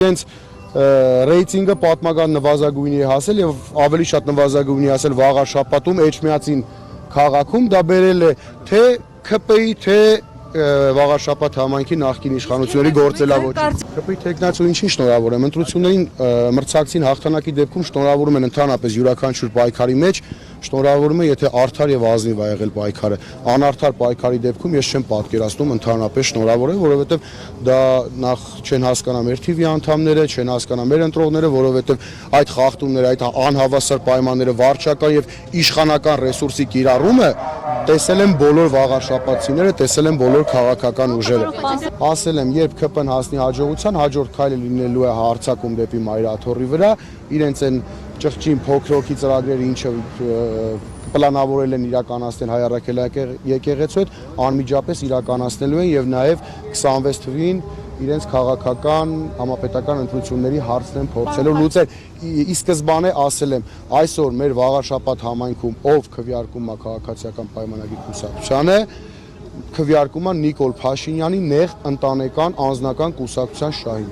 Իրենց ռեյտինգը պատմական նվազագույնի է հասել եւ ավելի շատ նվազագույնի հասել վաղ շաբաթում Էջմիածին քաղաքում դա բերել է թե ՔՊ-ի թե վաղաշաբաթ համայնքի նախկին իշխանությունների գործելավոճին։ ՔՊ-ի տեխնացու ինչին շնորհավոր եմ ընտրություններին մրցակցին հաղթանակի դեպքում շնորհավորում են ընդհանրապես յուրաքանչյուր պայքարի մեջ շնորհավորում է եթե արդար եւ ազնիվ ա եղել պայքարը անարդար պայքարի դեպքում ես չեմ պատկերացնում ընդհանրապես շնորհավորել որովհետեւ դա նախ չեն հասկանա մեր թիվի անդամները չեն հասկանա մեր ընտրողները որովհետեւ այդ խախտումները այդ անհավասար պայմանները վարչական եւ իշխանական ռեսուրսի կիրառումը տեսել են բոլոր վաղաշաբաթցիները տեսել են բոլոր քաղաքական ուժերը ասել եմ երբ ՔՊ-ն հասնի հաջողության հաջորդ քայլը լինելու է հարձակում դեպի Մայրաթոռի վրա իրենց են ճղճին փոքրոքի ծրագրերը ինչը պլանավորել են իրականացնել Հայ առաքելական եկեղեցու հետ անմիջապես իրականացնելու են եւ նաեւ 26 թվին իրենց քաղաքական համապետական ընտրությունների հարցն են փորձելու լուծել ի սկզբանե ասել եմ այսօր մեր վաղաշաբաթ համայնքում ով քվեարկում է քաղաքացիական պայմանագիր կուսակցությանը քվեարկում է Նիկոլ Փաշինյանի նեղ ընտանեկան անձնական կուսակցության շահին